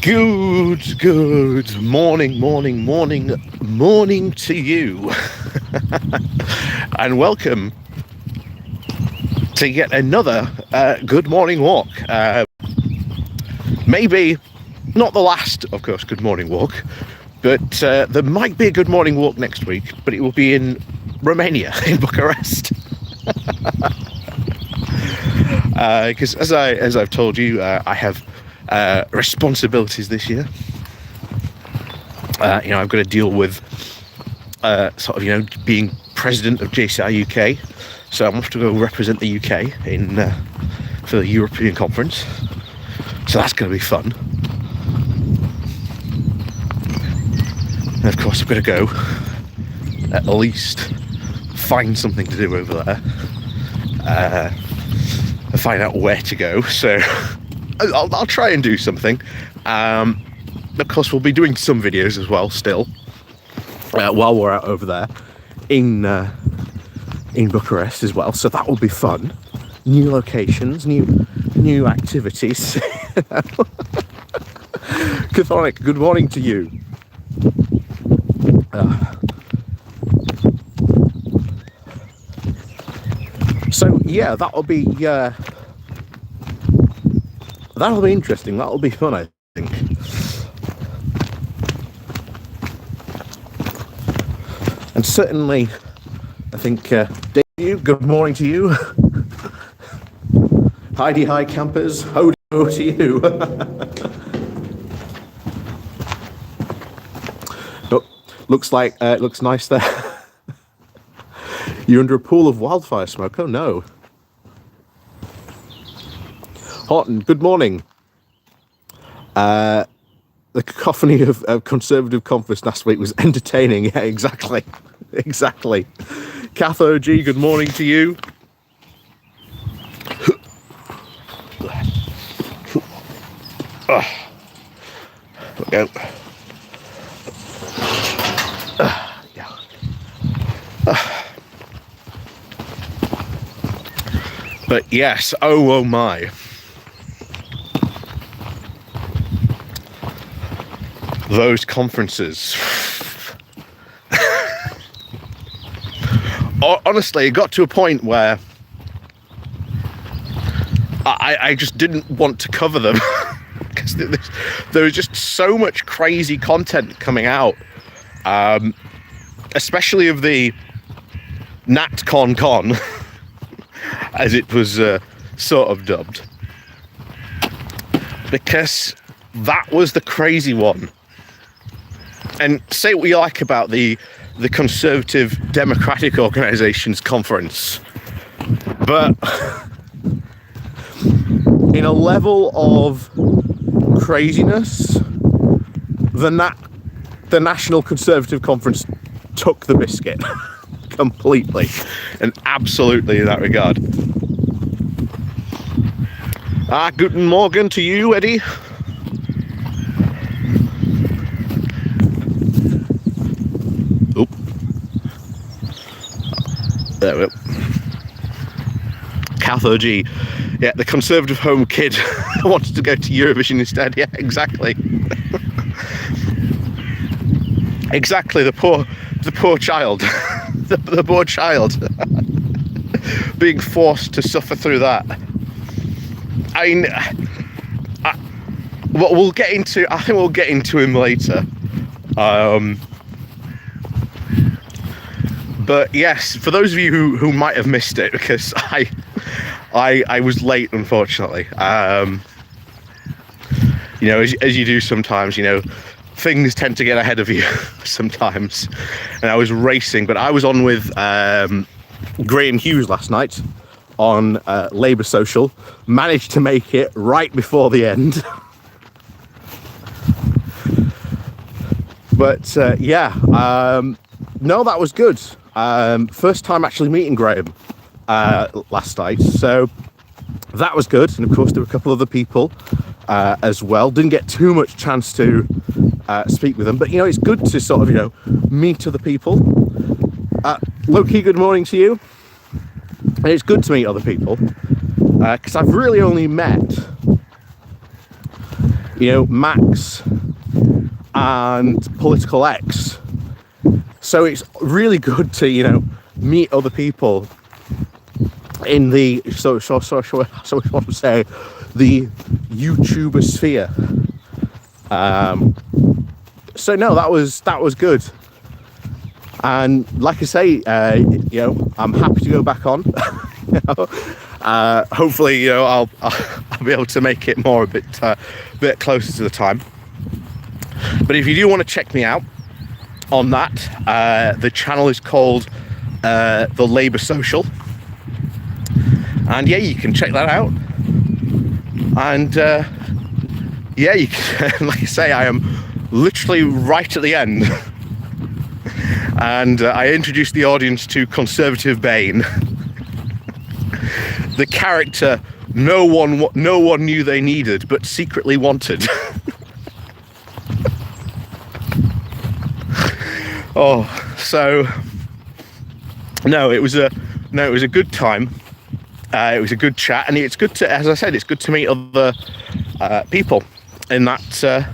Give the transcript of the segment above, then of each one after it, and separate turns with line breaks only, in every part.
Good morning to you. And welcome to yet another good morning walk. Maybe not the last, of course, good morning walk, but there might be a good morning walk next week, but it will be in Romania, in Bucharest. Because as I've told you, I have responsibilities this year. I've got to deal with being president of JCI UK. So I'm off to go represent the UK for the European conference. So that's going to be fun. And of course, I've got to go at least find something to do over there. And find out where to go. So I'll try and do something. Of course, we'll be doing some videos as well still while we're out over there in Bucharest as well. So that will be fun. New locations, new activities. Catholic, good morning to you. So yeah, that'll be interesting. That'll be fun, I think. And certainly, I think, Dave, good morning to you. Heidi, hi campers, ho to you. Oh, looks nice there. You're under a pool of wildfire smoke. Oh no. Horton, good morning. The cacophony of Conservative conference last week was entertaining. Yeah, exactly. Kath OG, good morning to you. There we go. But yes, oh my. Those conferences. Honestly, it got to a point where I just didn't want to cover them. Because there was just so much crazy content coming out. Especially of the NatCon, as it was sort of dubbed. Because that was the crazy one. And say what you like about the Conservative Democratic Organisations Conference, but in a level of craziness, the National Conservative Conference took the biscuit completely and absolutely in that regard. Guten Morgen to you, Eddie. There we go. Kath OG. Yeah, the Conservative home kid wanted to go to Eurovision instead. Yeah, exactly. Exactly, the poor child. the poor child. Being forced to suffer through that. I mean, what we'll get into, I think we'll get into him later. But yes, for those of you who might have missed it, because I was late, unfortunately. As you do sometimes, things tend to get ahead of you sometimes. And I was racing, but I was on with Graham Hughes last night on Labour Social. Managed to make it right before the end. But no, that was good. First time actually meeting Graham last night, so that was good. And of course there were a couple other people as well. Didn't get too much chance to speak with them, but it's good to sort of meet other people. Loki, good morning to you. And it's good to meet other people because I've really only met Max and Political X. So it's really good to, meet other people in the so what to say, the YouTuber sphere. So no, that was good. And like I say, I'm happy to go back on. Hopefully, I'll be able to make it more a bit closer to the time. But if you do want to check me out on that, the channel is called the Labour Social, and yeah, you can check that out. And yeah, you can, like I say, I am literally right at the end. And I introduced the audience to Conservative Bane, the character no one knew they needed but secretly wanted. Oh, so no, it was a good time. It was a good chat, and it's good to, as I said, it's good to meet other people in that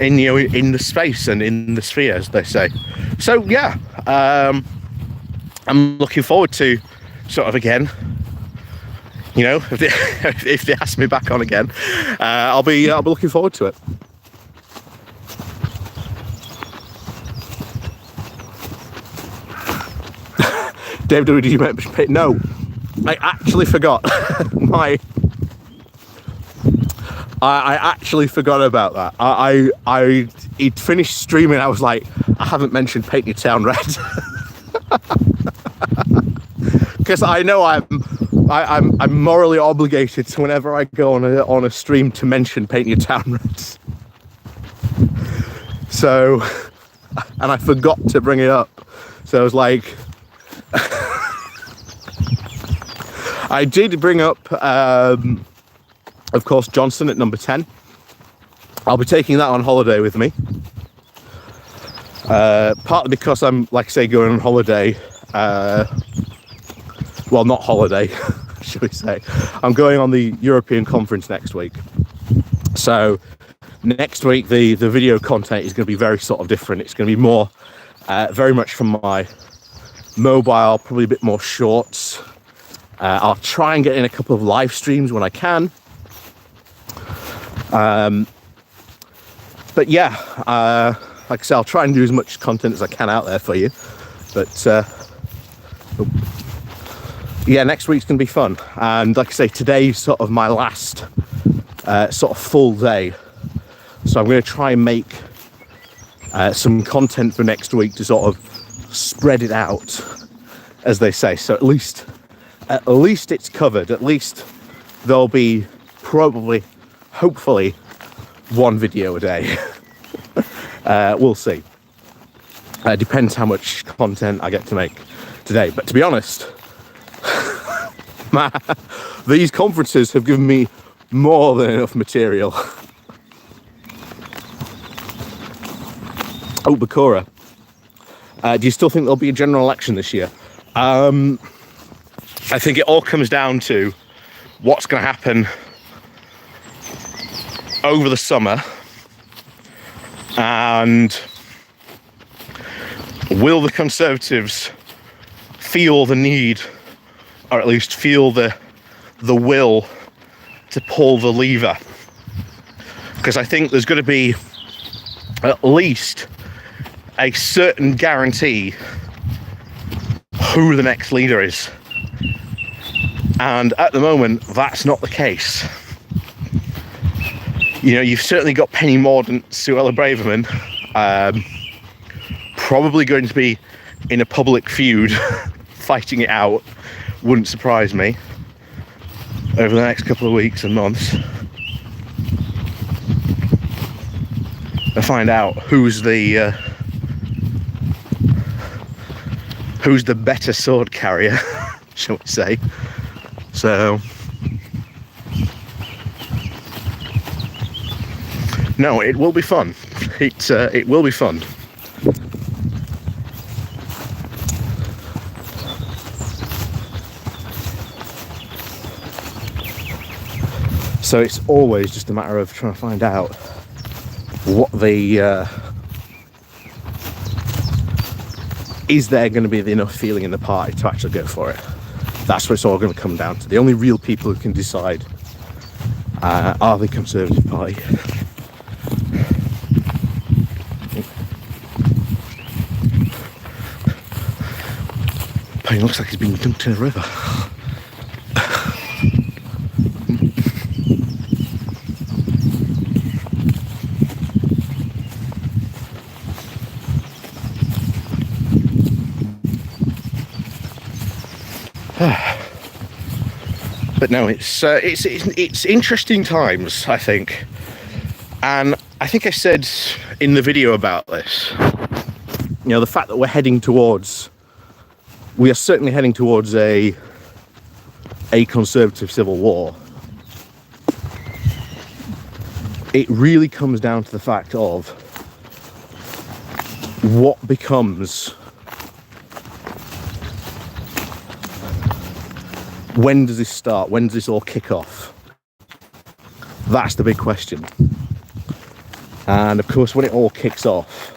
in the space and in the sphere, as they say. So yeah, I'm looking forward to sort of again, if they ask me back on again, I'll be looking forward to it. Dave, did you mention Pete? No, I actually forgot. I actually forgot about that. He'd finished streaming. I was like, I haven't mentioned Paint Your Town Red. Because I know I'm morally obligated to, whenever I go on a stream, to mention Paint Your Town Red. So, and I forgot to bring it up. So I was like, I did bring up, of course, Johnson at number 10. I'll be taking that on holiday with me. Partly because I'm, like I say, going on holiday. Well, not holiday, should we say. I'm going on the European conference next week. So next week, the video content is going to be very sort of different. It's going to be more, very much from my mobile, probably a bit more shorts. I'll try and get in a couple of live streams when I can. But yeah, like I say, I'll try and do as much content as I can out there for you. But yeah, next week's going to be fun. And like I say, today's sort of my last sort of full day. So I'm going to try and make some content for next week to sort of spread it out, as they say. So at least it's covered. At least there'll be probably, hopefully, one video a day. We'll see. Depends how much content I get to make today. But to be honest, these conferences have given me more than enough material. Oh, Bakura. Do you still think there'll be a general election this year? I think it all comes down to what's going to happen over the summer, and will the Conservatives feel the need, or at least feel the will to pull the lever? Because I think there's going to be at least a certain guarantee who the next leader is. And at the moment, that's not the case. You've certainly got Penny Mordaunt, Suella Braverman, probably going to be in a public feud, fighting it out. Wouldn't surprise me over the next couple of weeks and months. To find out who's the better sword carrier, shall we say. So no, it will be fun. It will be fun. So it's always just a matter of trying to find out what the is there going to be enough feeling in the party to actually go for it. That's what it's all going to come down to. The only real people who can decide are the Conservative Party. He looks like he's been dunked in a river. But no, it's interesting times, I think, and I think I said in the video about this, you know, the fact that we are certainly heading towards a conservative civil war. It really comes down to the fact of what becomes. When does this start? When does this all kick off? That's the big question. And of course, when it all kicks off,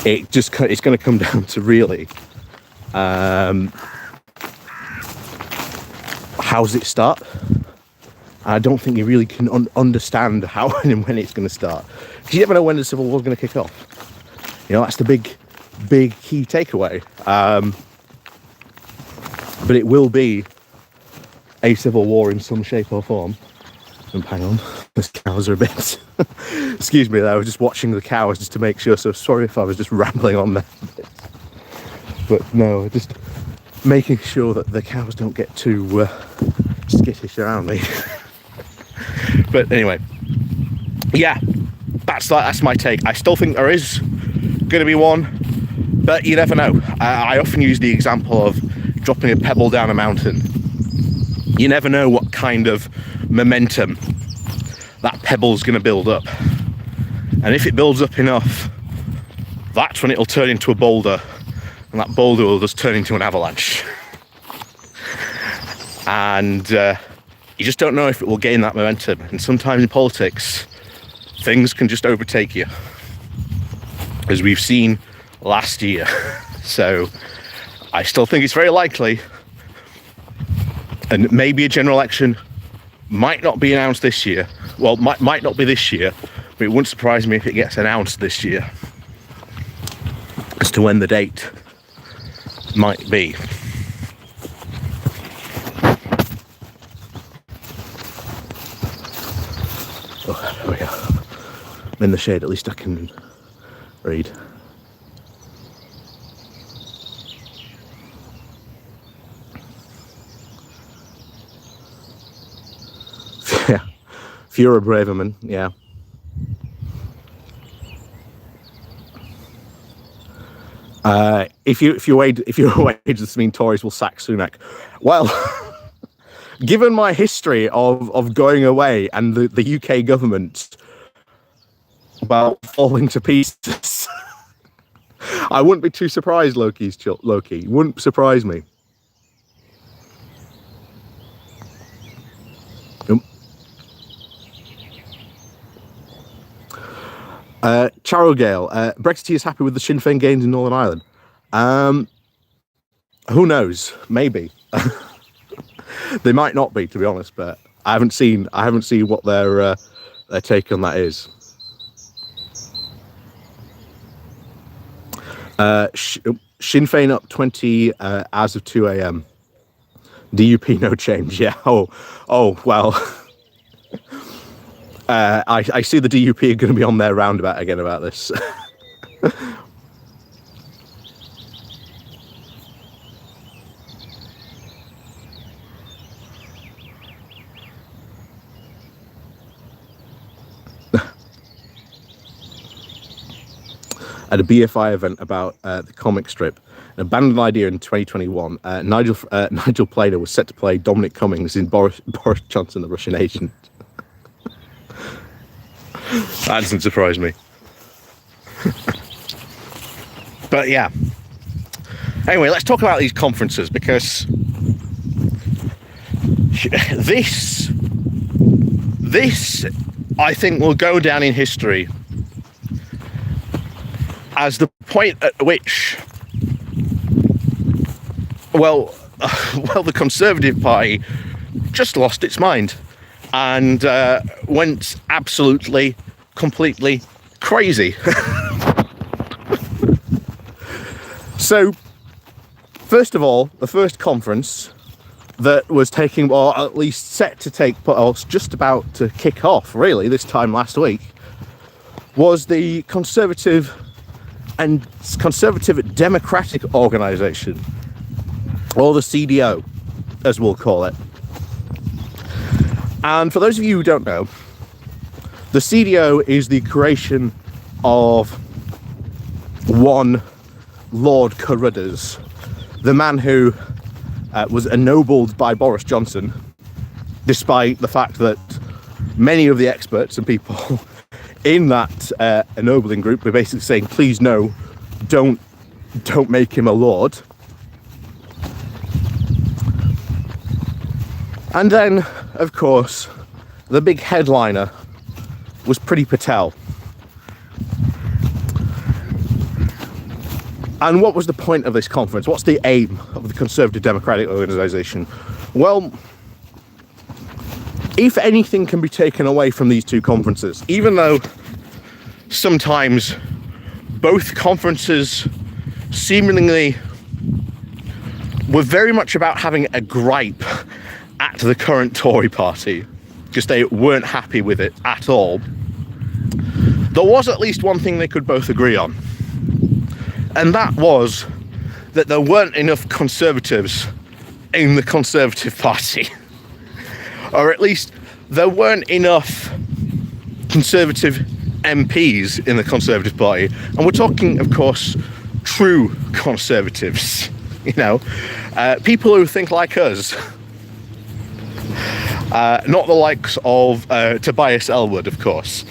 it's going to come down to really how does it start? I don't think you really can understand how and when it's going to start, because you never know when the civil war is going to kick off. You know, that's the big key takeaway. But it will be a civil war in some shape or form. And hang on, those cows are a bit... Excuse me, I was just watching the cows just to make sure, so sorry if I was just rambling on there. But no, just making sure that the cows don't get too skittish around me. But anyway, yeah, that's my take. I still think there is going to be one, but you never know. I often use the example of dropping a pebble down a mountain. You never know what kind of momentum that pebble's going to build up, and if it builds up enough, that's when it'll turn into a boulder, and that boulder will just turn into an avalanche. And you just don't know if it will gain that momentum, and sometimes in politics things can just overtake you, as we've seen last year. So I still think it's very likely, and maybe a general election might not be announced this year. Well, might not be this year, but it wouldn't surprise me if it gets announced this year as to when the date might be. Oh, there we go. I'm in the shade, at least I can read. Yeah, if you're a Braverman, yeah. If you're wages, this mean Tories will sack Sunak. Well, given my history of going away and the UK government about falling to pieces, I wouldn't be too surprised. Loki wouldn't surprise me. Charogale, Brexit is happy with the Sinn Féin gains in Northern Ireland. Who knows? Maybe. They might not be, to be honest, but I haven't seen what their take on that is. Sinn Féin up 20 as of 2 a.m. DUP no change. Yeah. Oh well. I see the DUP are going to be on their roundabout again about this. At a BFI event about the comic strip, an abandoned idea in 2021, Nigel Planer was set to play Dominic Cummings in Boris Johnson, the Russian agent. That doesn't surprise me. But yeah. Anyway, let's talk about these conferences, because This, I think, will go down in history as the point at which, the Conservative Party just lost its mind and went absolutely, completely crazy. So, first of all, the first conference that was taking, or at least set to take, or was just about to kick off, really, this time last week, was the Conservative Democratic Organisation, or the CDO, as we'll call it. And for those of you who don't know, the CDO is the creation of one Lord Carruthers, the man who was ennobled by Boris Johnson, despite the fact that many of the experts and people in that ennobling group were basically saying, please no, don't make him a lord. And then, of course, the big headliner was Priti Patel. And what was the point of this conference? What's the aim of the Conservative Democratic Organisation? Well, if anything can be taken away from these two conferences, even though sometimes both conferences seemingly were very much about having a gripe at the current Tory party, because they weren't happy with it at all, there was at least one thing they could both agree on. And that was that there weren't enough Conservatives in the Conservative Party. Or at least there weren't enough Conservative MPs in the Conservative Party. And we're talking, of course, true Conservatives. You know, people who think like us. Not the likes of Tobias Ellwood, of course.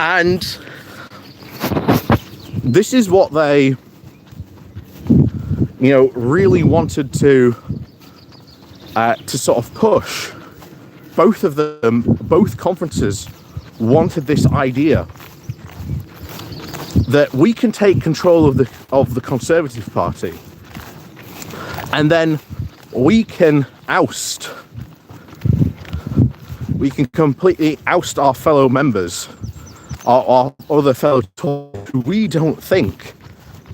And this is what they, really wanted to sort of push. Both of them, both conferences wanted this idea that we can take control of the Conservative Party, and then we can completely oust our fellow members, our other fellow Tories who we don't think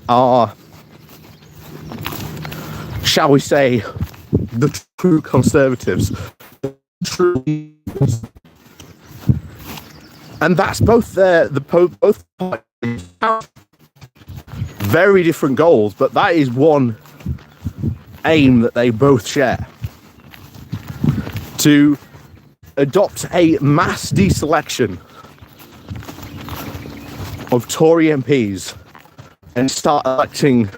are, shall we say, the true Conservatives. And that's both both parties have very different goals, but that is one aim that they both share: to adopt a mass deselection of Tory MPs and start electing,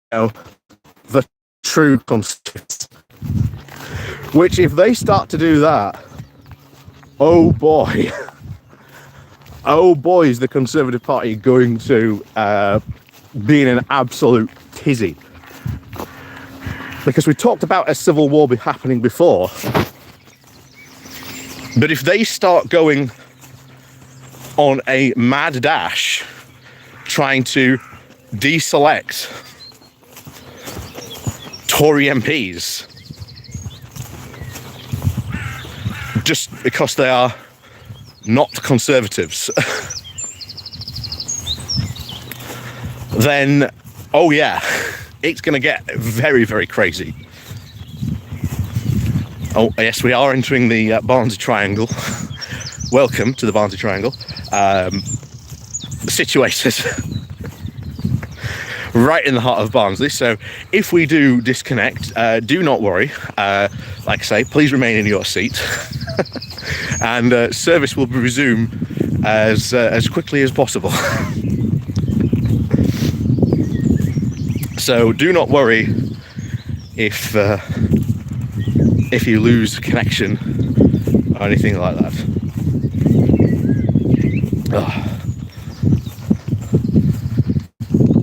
the true Conservatives. Which, if they start to do that, oh boy, is the Conservative Party going to be in an absolute tizzy. Because we talked about a civil war happening before. But if they start going on a mad dash trying to deselect Tory MPs just because they are not Conservatives, then, oh yeah, it's going to get very, very crazy. Oh, yes, we are entering the Barnsley Triangle. Welcome to the Barnsley Triangle. Situated right in the heart of Barnsley. So if we do disconnect, do not worry. Like I say, please remain in your seat. And service will resume as quickly as possible. So do not worry if you lose connection or anything like that. Oh.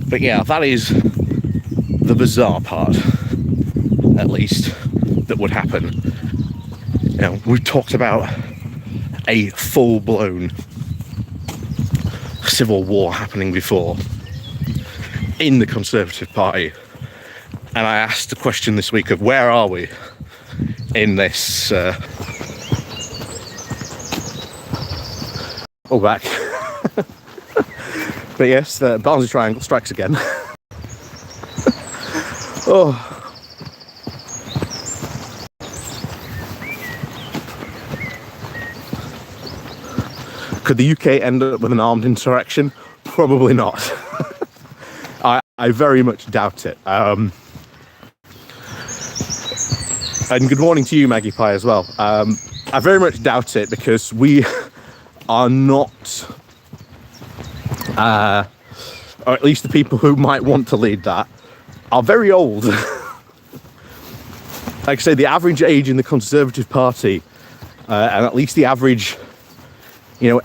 But yeah, that is the bizarre part. at least, that would happen. You know, we've talked about a full-blown civil war happening before in the Conservative Party, and I asked the question this week of where are we in this back. But yes, the Barnsley Triangle strikes again. Oh, could the UK end up with an armed insurrection? Probably not. I very much doubt it. And good morning to you, Maggie Pie, as well. I very much doubt it because we are not, or at least the people who might want to lead that, are very old. Like I say, the average age in the Conservative Party, and at least the average,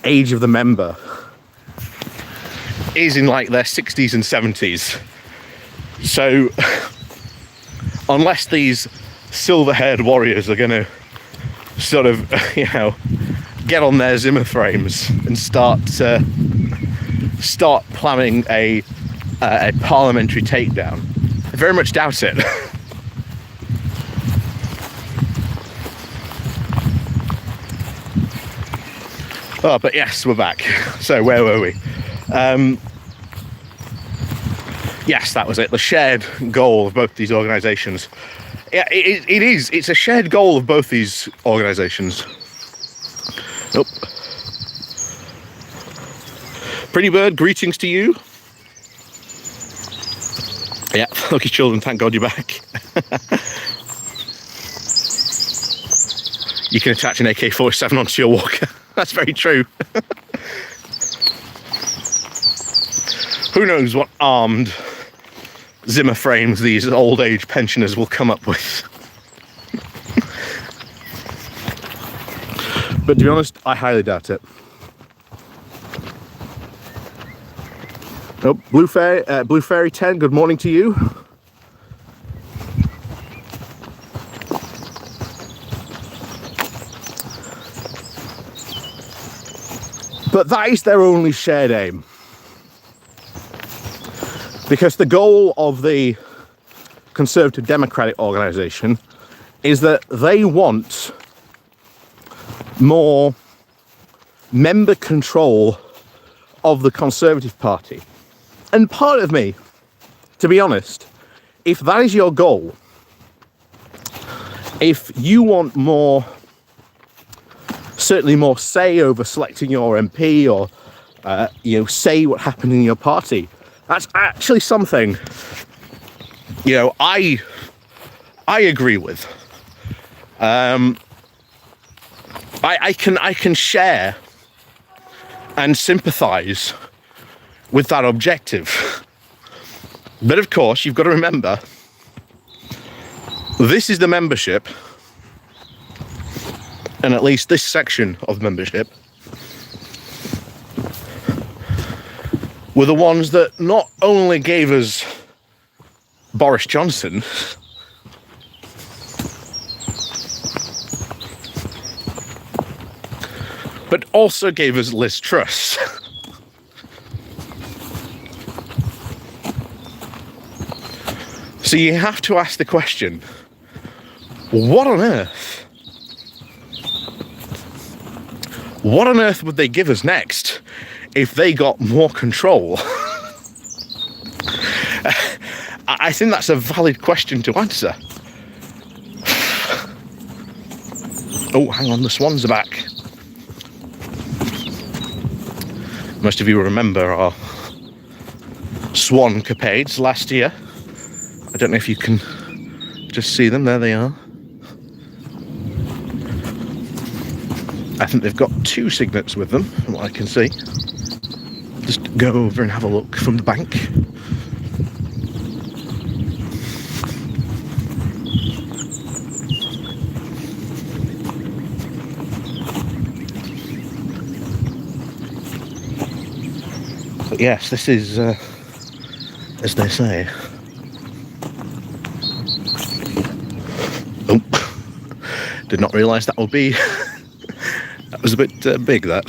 age of the member, is in like their 60s and 70s. So unless these silver-haired warriors are going to sort of, get on their Zimmer frames and start planning a parliamentary takedown, I very much doubt it. Oh, but yes, we're back. So where were we? Yes, that was it. The shared goal of both these organisations. Yeah, it is. It's a shared goal of both these organisations. Oh. Pretty Bird, greetings to you. Yeah, lucky children, thank God you're back. You can attach an AK-47 onto your walker. That's very true. Who knows what armed Zimmer frames these old age pensioners will come up with. But to be honest, I highly doubt it. Oh, Blue Fairy 10, good morning to you. But that is their only shared aim. Because the goal of the Conservative Democratic organisation is that they want more member control of the Conservative Party. And part of me, to be honest, if that is your goal, if you want certainly more say over selecting your MP or, say what happened in your party, that's actually something, I agree with. I can share and sympathise with that objective. But of course, you've got to remember, this is the membership, and at least this section of membership, were the ones that not only gave us Boris Johnson, but also gave us Liz Truss. So you have to ask the question, what on earth? What on earth would they give us next if they got more control? I think that's a valid question to answer. Oh, hang on, the swans are back. Most of you remember our swan capades last year. I don't know if you can just see them. There they are. I think they've got 2 signets with them, from what I can see. Just go over and have a look from the bank. But yes, this is, as they say, Did not realise that would be... that was a bit big, that.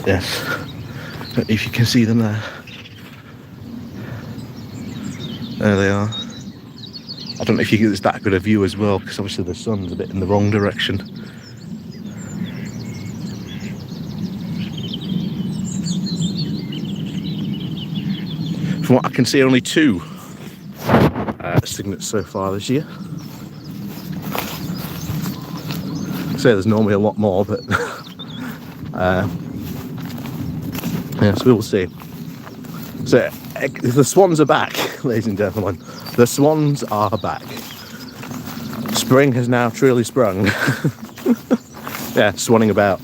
Yes. Don't know if you can see them there. There they are. I don't know if you get that good a view as well, because obviously the sun's a bit in the wrong direction. From what I can see, only 2 signets so far this year. I'd say there's normally a lot more, but yes, we will see. So the swans are back, ladies and gentlemen. The swans are back. Spring has now truly sprung. Yeah, swanning about.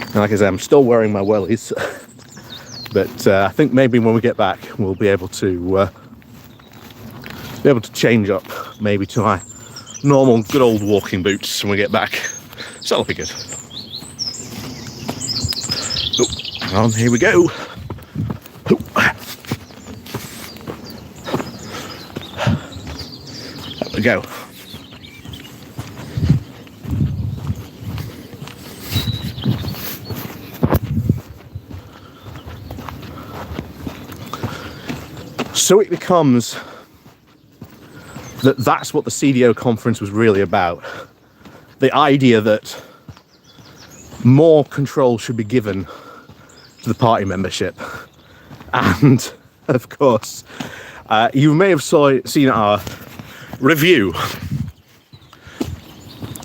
And like I said, I'm still wearing my wellies, but I think maybe when we get back, we'll be able to change up maybe to my normal good old walking boots when we get back. So that'll be good. Oh, hang on, here we go. Oh. There we go. So it becomes that that's what the CDO conference was really about. The idea that more control should be given to the party membership. And of course, you may have seen our review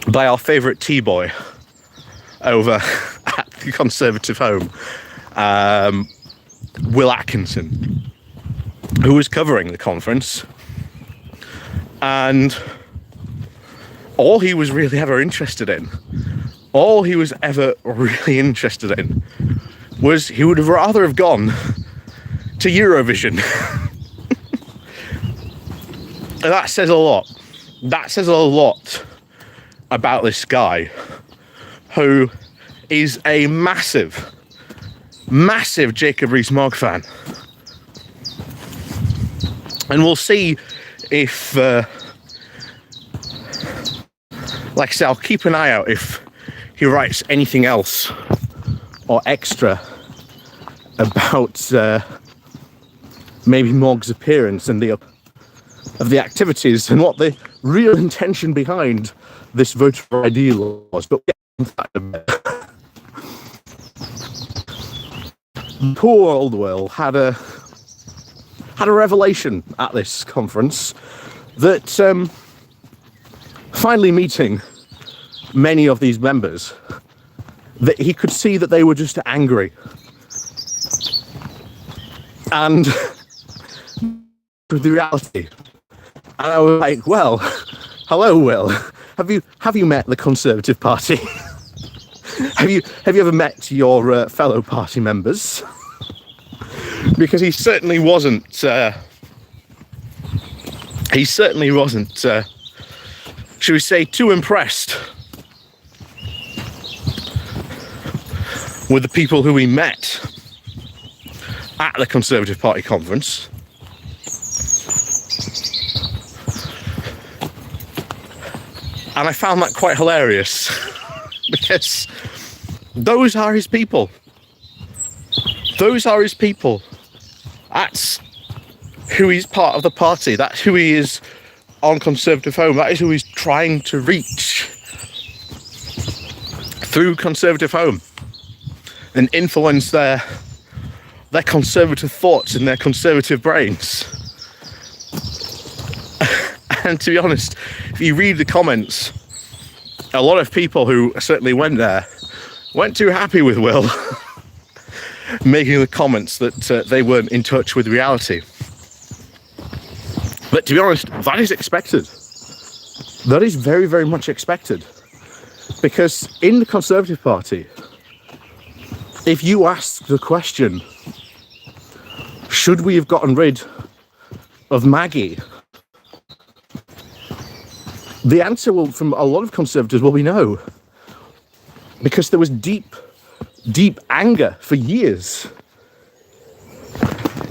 by our favourite T-boy over at the Conservative Home, Will Atkinson, who was covering the conference, and all he was really ever interested in, was he would have rather have gone to Eurovision. And that says a lot. That says a lot about this guy, who is a massive Jacob Rees-Mogg fan. And we'll see if, like I said, I'll keep an eye out if he writes anything else or extra about maybe Mogg's appearance and of the activities and what the real intention behind this voter ID law was. But poor old Will had a revelation at this conference that finally meeting many of these members, that he could see that they were just angry. And with the reality, and I was like, well, hello, Will. Have you met the Conservative Party? have you ever met your fellow party members? Because he certainly wasn't. Should we say, too impressed with the people who he met at the Conservative Party conference. And I found that quite hilarious because those are his people. Those are his people. That's who he's part of the party. That's who he is on Conservative Home. That is who he's trying to reach through Conservative Home and influence their conservative thoughts and their conservative brains. And to be honest, if you read the comments, a lot of people who certainly went there weren't too happy with Will making the comments that they weren't in touch with reality. But to be honest, that is expected. That is very, very much expected. Because in the Conservative Party, if you ask the question, should we have gotten rid of Maggie? The answer will, from a lot of Conservatives, will be no. because there was deep anger for years.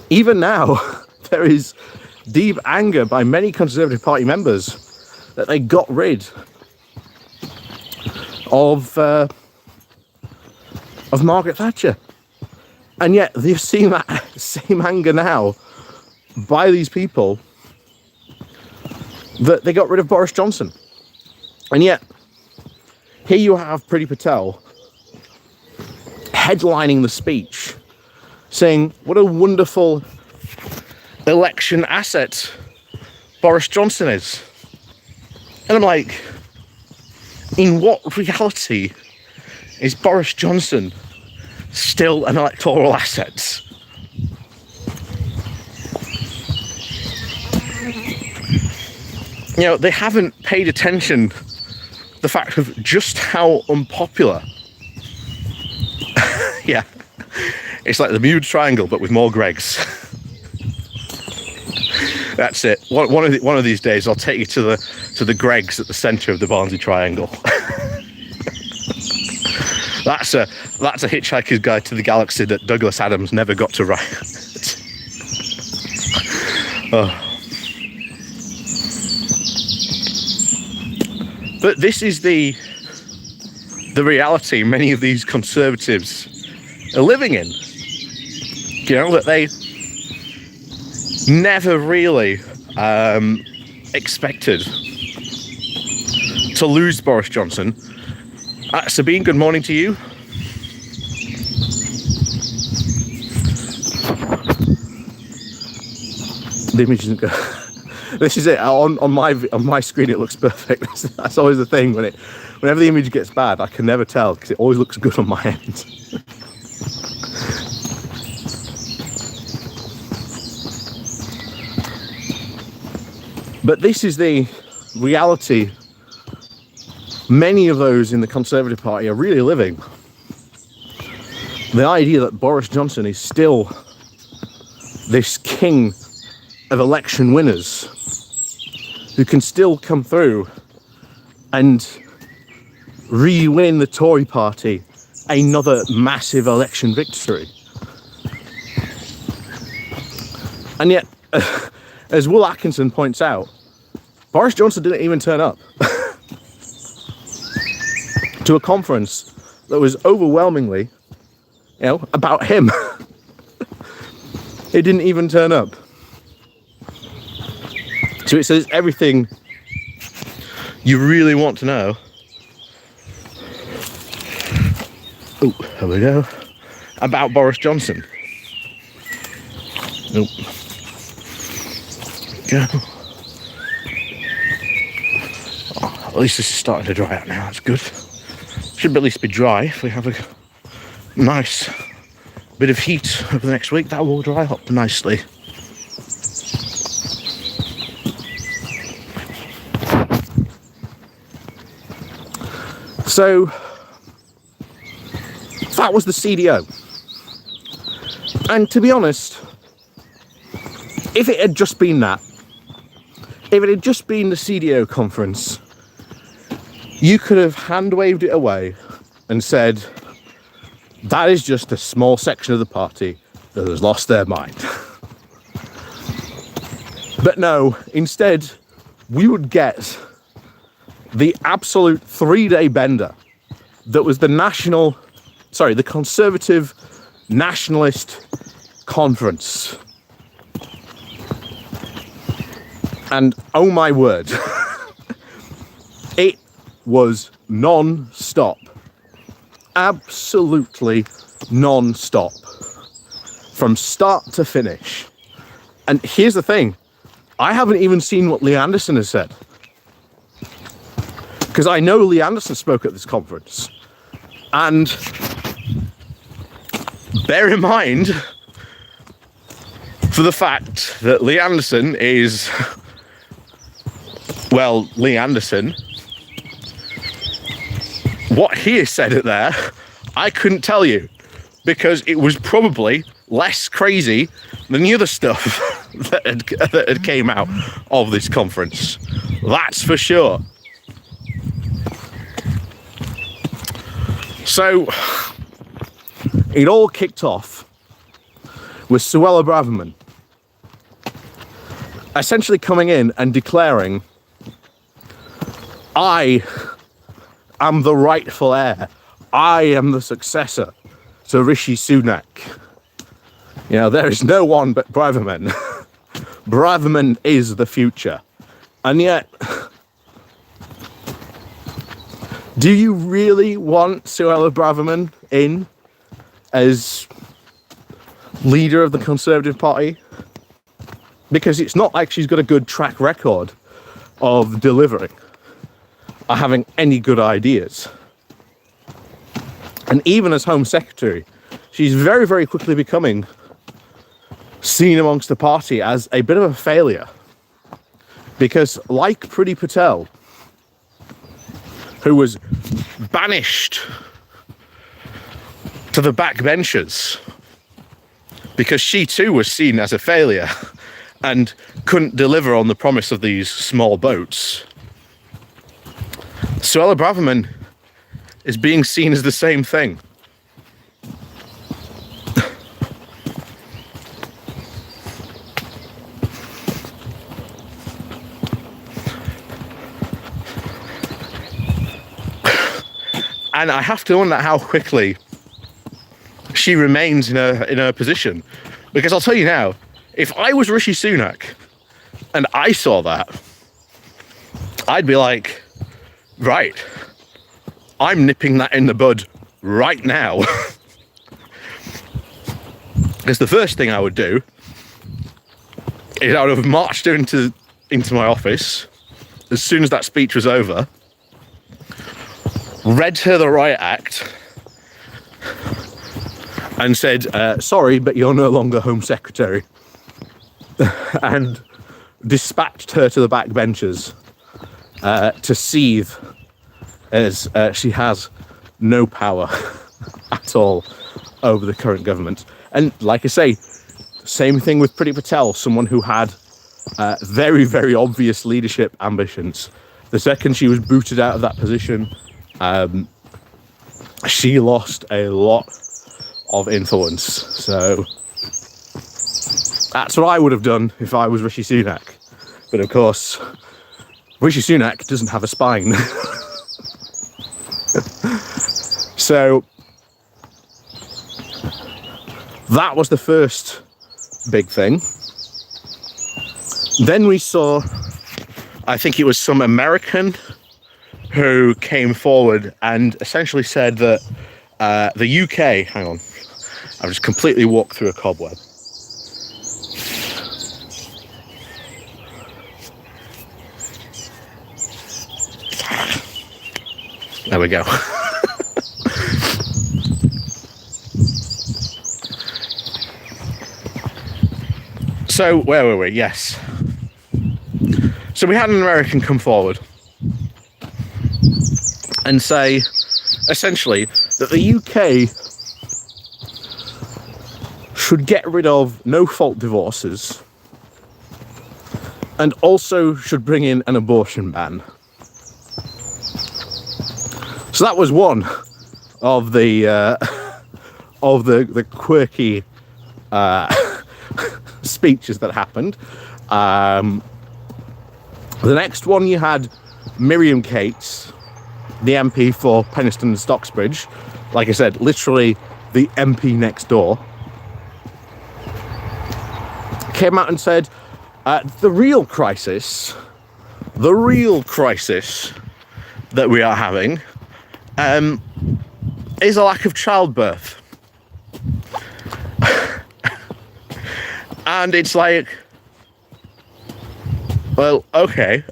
Even now, there is deep anger by many Conservative Party members that they got rid of Margaret Thatcher. And yet they've seen that same anger now by these people that they got rid of Boris Johnson. And yet, here you have Priti Patel headlining the speech, saying what a wonderful election asset Boris Johnson is. And I'm like, in what reality is Boris Johnson still an electoral asset? You know, they haven't paid attention to the fact of just how unpopular. Yeah, it's like the Bermuda Triangle, but with more Gregs. That's it. One of these days, I'll take you to the Gregs at the centre of the Barnsley Triangle. That's a Hitchhiker's Guide to the Galaxy that Douglas Adams never got to write. Oh. But this is the reality many of these Conservatives are living in. You know, that they never really expected to lose Boris Johnson. Sabine, good morning to you. The image isn't good. This is it. On my screen, it looks perfect. That's always the thing. Whenever the image gets bad, I can never tell because it always looks good on my end. But this is the reality many of those in the Conservative Party are really living. The idea that Boris Johnson is still this king of election winners who can still come through and re-win the Tory party another massive election victory. And yet, as Will Atkinson points out, Boris Johnson didn't even turn up to a conference that was overwhelmingly, you know, about him. He didn't even turn up. So it says everything you really want to know. Oh, here we go. About Boris Johnson. Nope. Go. Oh, at least this is starting to dry out now. That's good. Should at least be dry if we have a nice bit of heat over the next week. That will dry up nicely. So that was the CDO. And to be honest, if it had just been that, if it had just been the CDO conference, you could have hand-waved it away and said, that is just a small section of the party that has lost their mind. But no, instead, we would get the absolute 3-day bender that was the Conservative Nationalist Conference. And oh my word, it was non-stop. Absolutely non-stop. From start to finish. And here's the thing, I haven't even seen what Lee Anderson has said. Because I know Lee Anderson spoke at this conference. And bear in mind, for the fact that Lee Anderson is, well, Lee Anderson, what he has said it there, I couldn't tell you. Because it was probably less crazy than the other stuff that had came out of this conference. That's for sure. So it all kicked off with Suella Braverman essentially coming in and declaring, I am the rightful heir. I am the successor to Rishi Sunak. You know, there is no one but Braverman. Braverman is the future. And yet, do you really want Suella Braverman in as leader of the Conservative Party? Because it's not like she's got a good track record of delivering or having any good ideas. And even as Home Secretary, she's very, very quickly becoming seen amongst the party as a bit of a failure. Because like Priti Patel, who was banished to the backbenchers because she too was seen as a failure and couldn't deliver on the promise of these small boats, Suella Braverman is being seen as the same thing. And I have to wonder how quickly she remains in her position. Because I'll tell you now, if I was Rishi Sunak and I saw that, I'd be like, right, I'm nipping that in the bud right now. Because the first thing I would do is I would have marched her into my office as soon as that speech was over, read her the riot act, and said, sorry, but you're no longer Home Secretary, and dispatched her to the backbenchers to seethe, as she has no power at all over the current government. And like I say, same thing with Priti Patel, someone who had very, very obvious leadership ambitions. The second she was booted out of that position, she lost a lot of influence. So that's what I would have done if I was Rishi Sunak. But of course, Rishi Sunak doesn't have a spine. So that was the first big thing. Then we saw, I think it was some American who came forward and essentially said that the UK, hang on, I've just completely walked through a cobweb. There we go. So, where were we? Yes. So we had an American come forward and say, essentially, that the UK should get rid of no-fault divorces and also should bring in an abortion ban. So that was one of the quirky speeches that happened. The next one, you had Miriam Cates, the MP for Penistone and Stocksbridge. Like I said, literally the MP next door, came out and said, the real crisis that we are having is a lack of childbirth. And it's like, well, okay.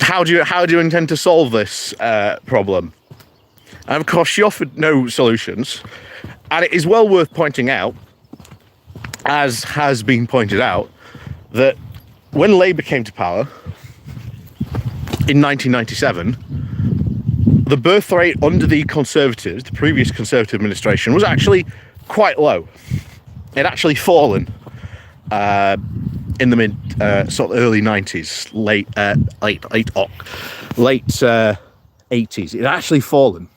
How do you intend to solve this problem? And of course, she offered no solutions. And it is well worth pointing out, as has been pointed out, that when Labour came to power in 1997, the birth rate under the Conservatives, the previous Conservative administration, was actually quite low. It actually fallen in the mid sort of early 90s, late 80s. It had actually fallen.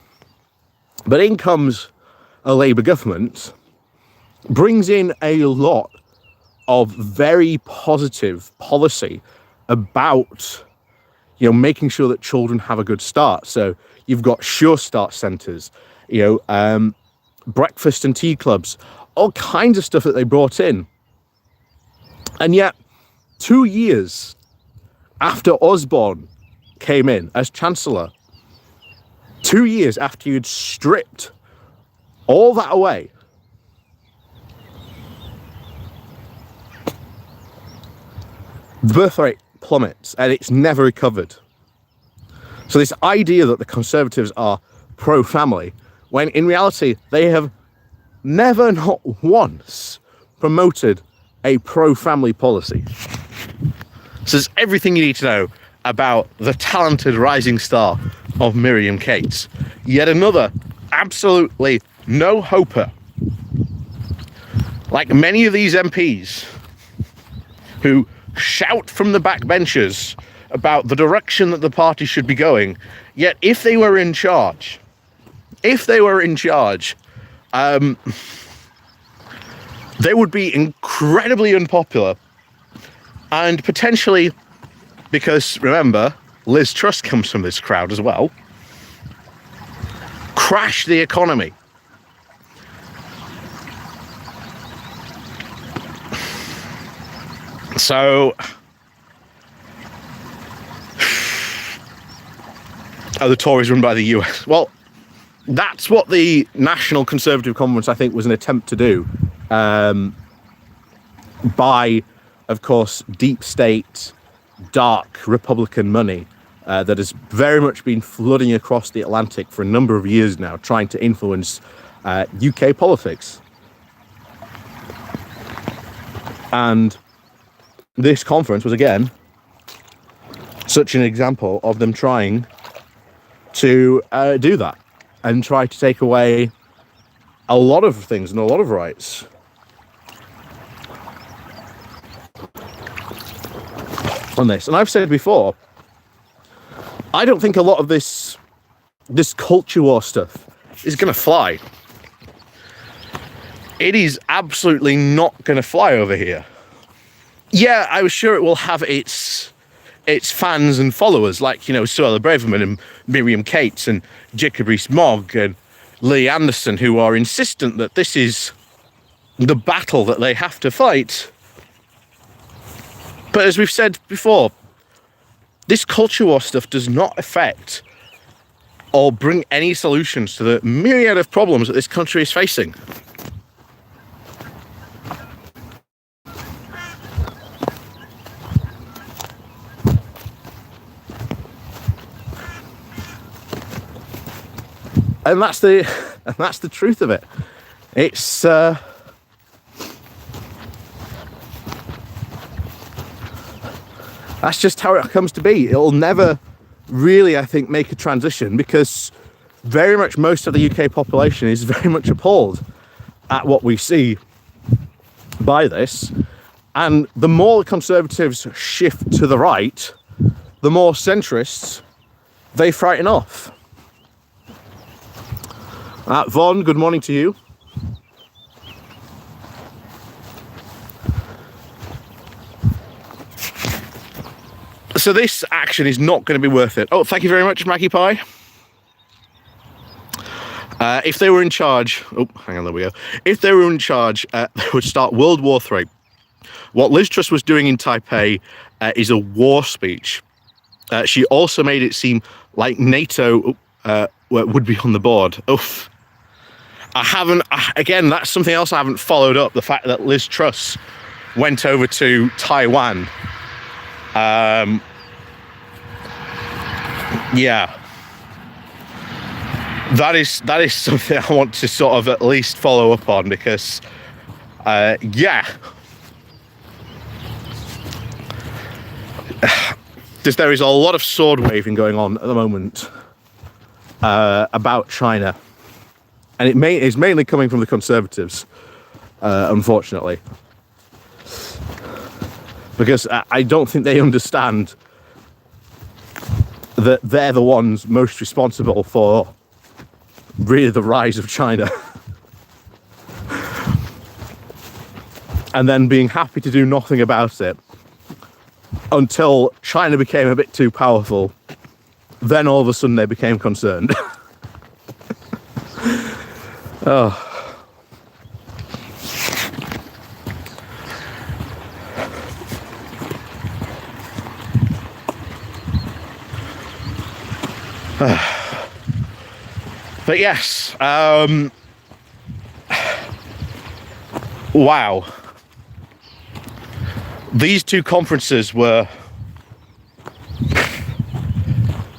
But in comes a Labour government, brings in a lot of very positive policy about, making sure that children have a good start. So you've got Sure Start centres, breakfast and tea clubs, all kinds of stuff that they brought in. And yet, 2 years after Osborne came in as Chancellor, 2 years after you'd stripped all that away, the birth rate plummets and it's never recovered. So this idea that the Conservatives are pro-family, when in reality they have never, not once, promoted a pro-family policy. So there's everything you need to know about the talented rising star of Miriam Cates. Yet another absolutely no-hoper. Like many of these MPs who shout from the backbenches about the direction that the party should be going, yet if they were in charge, they would be incredibly unpopular and potentially, because remember, Liz Truss comes from this crowd as well, crash the economy. So, are the Tories run by the US? Well, that's what the National Conservative Conference, I think, was an attempt to do, by, of course, deep state, dark Republican money that has very much been flooding across the Atlantic for a number of years now, trying to influence UK politics. And this conference was, again, such an example of them trying to do that and try to take away a lot of things and a lot of rights. On this, and I've said before, I don't think a lot of this culture war stuff is going to fly. It is absolutely not going to fly over here. Yeah, I was sure it will have its fans and followers, like, Suella Braverman and Miriam Cates and Jacob Rees-Mogg and Lee Anderson, who are insistent that this is the battle that they have to fight. But as we've said before, this culture war stuff does not affect or bring any solutions to the myriad of problems that this country is facing. And that's the truth of it. It's that's just how it comes to be. It'll never really, I think, make a transition, because very much most of the UK population is very much appalled at what we see by this. And the more Conservatives shift to the right, the more centrists they frighten off. Vaughn, good morning to you. So this action is not going to be worth it. Oh, thank you very much, Maggie Pie. If they were in charge... Oh, hang on, there we go. If they were in charge, they would start World War III. What Liz Truss was doing in Taipei is a war speech. She also made it seem like NATO would be on the board. Oof. Again, that's something else I haven't followed up, the fact that Liz Truss went over to Taiwan. Yeah. That is something I want to sort of at least follow up on, because, yeah. There is a lot of sword waving going on at the moment about China. And it's mainly coming from the Conservatives, unfortunately. Because I don't think they understand that they're the ones most responsible for really the rise of China. And then being happy to do nothing about it until China became a bit too powerful. Then all of a sudden they became concerned. Oh. But yes, wow. These two conferences were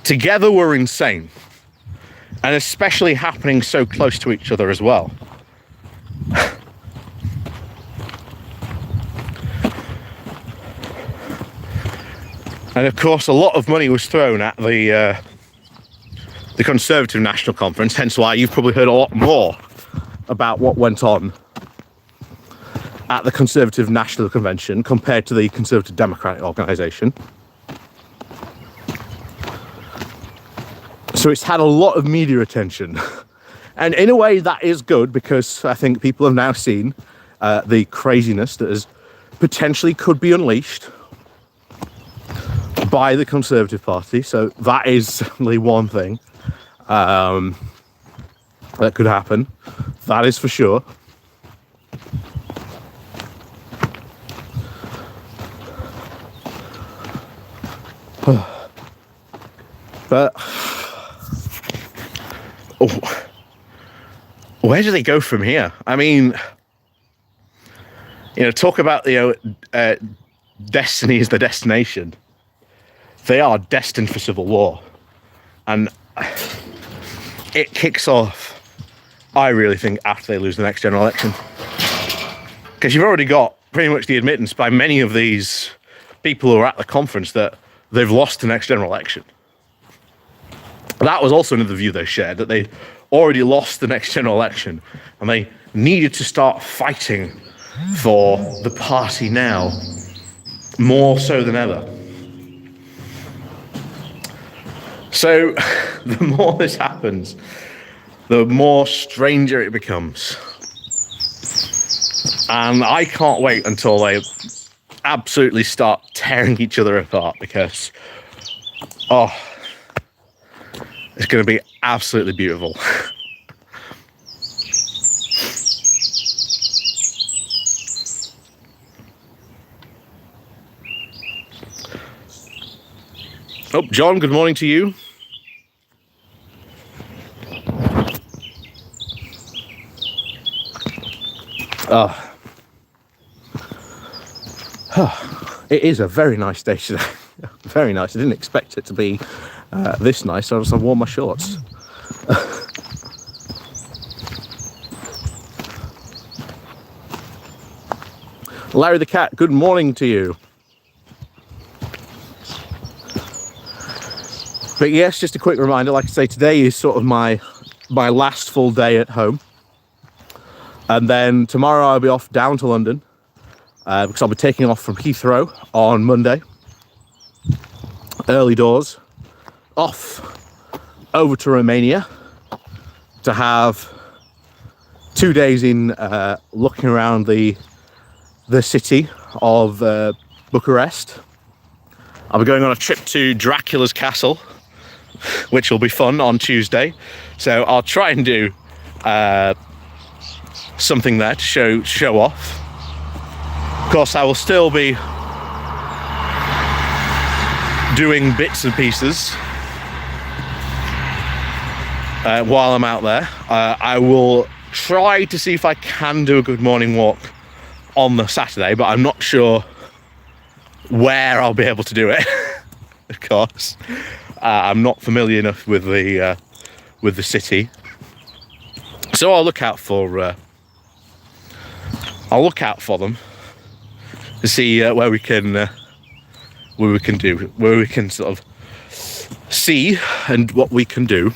together were insane, and especially happening so close to each other as well. And of course, a lot of money was thrown at the Conservative National Conference, hence why you've probably heard a lot more about what went on at the Conservative National Convention compared to the Conservative Democratic Organisation. So it's had a lot of media attention. And in a way that is good, because I think people have now seen the craziness that is potentially could be unleashed by the Conservative Party. So that is certainly one thing that could happen. That is for sure. But where do they go from here? I mean, talk about destiny is the destination. They are destined for civil war, and it kicks off, I really think, after they lose the next general election, because you've already got pretty much the admittance by many of these people who are at the conference that they've lost the next general election. That was also another view they shared, that they already lost the next general election and they needed to start fighting for the party now, more so than ever. So the more this happens, the more stranger it becomes. And I can't wait until they absolutely start tearing each other apart, because, it's going to be absolutely beautiful. Oh, John, good morning to you. It is a very nice day today. Very nice. I didn't expect it to be this nice, so I've worn my shorts. Larry the Cat, good morning to you. But yes, just a quick reminder, like I say, today is sort of my last full day at home. And then tomorrow I'll be off down to London, because I'll be taking off from Heathrow on Monday. Early doors. Off over to Romania to have 2 days in looking around the city of Bucharest. I'll be going on a trip to Dracula's castle, which will be fun on Tuesday. So I'll try and do something there to show off. Of course, I will still be doing bits and pieces while I'm out there. I will try to see if I can do a good morning walk on the Saturday, but I'm not sure where I'll be able to do it. Of course, I'm not familiar enough with the city, so I'll look out for them to see where we can sort of see and what we can do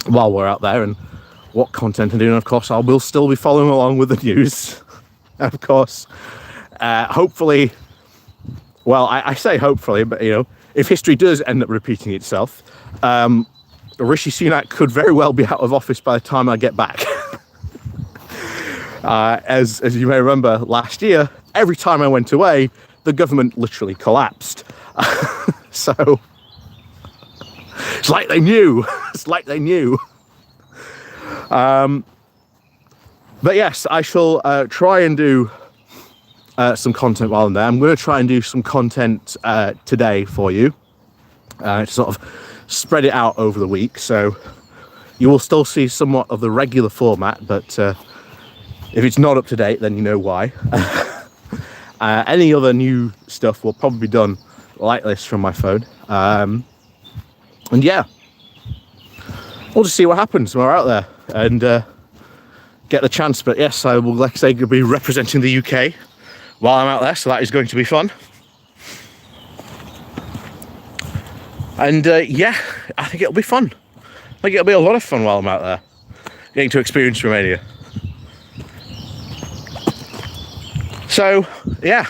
while we're out there, and what content to do. And of course, I will still be following along with the news. Of course, hopefully, well, I say hopefully, but if history does end up repeating itself, Rishi Sunak could very well be out of office by the time I get back. As you may remember, last year, every time I went away, the government literally collapsed. So it's like they knew. It's like they knew. But yes, I shall try and do some content while I'm there. I'm going to try and do some content today for you to sort of spread it out over the week. So you will still see somewhat of the regular format, but if it's not up to date, then you know why. Any other new stuff will probably be done like this from my phone. And yeah, we'll just see what happens when we're out there and get the chance. But yes, I will, like I say, be representing the UK while I'm out there, so that is going to be fun. And yeah, I think it'll be fun. I think it'll be a lot of fun while I'm out there, getting to experience Romania. So yeah,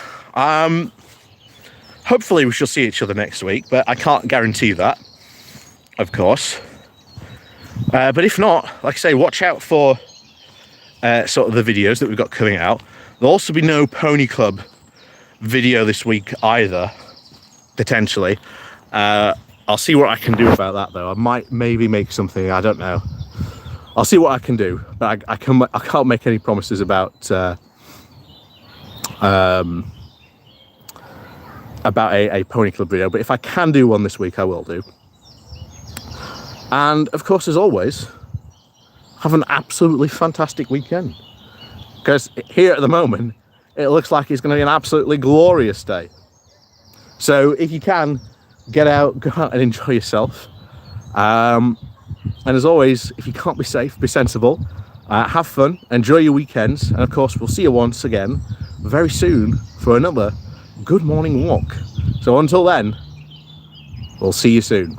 hopefully we shall see each other next week, but I can't guarantee that, of course. But if not, like I say, watch out for sort of the videos that we've got coming out. There'll also be no Pony Club video this week either, potentially. I'll see what I can do about that though. I might maybe make something, I don't know. I'll see what I can do, but I can't make any promises about a Pony Club video, but if I can do one this week, I will do. And of course, as always, have an absolutely fantastic weekend, because here at the moment it looks like it's going to be an absolutely glorious day. So if you can, get out, go out and enjoy yourself. And as always, if you can't be safe, be sensible, have fun, enjoy your weekends, and of course we'll see you once again very soon for another Good Morning Walk. So until then, we'll see you soon.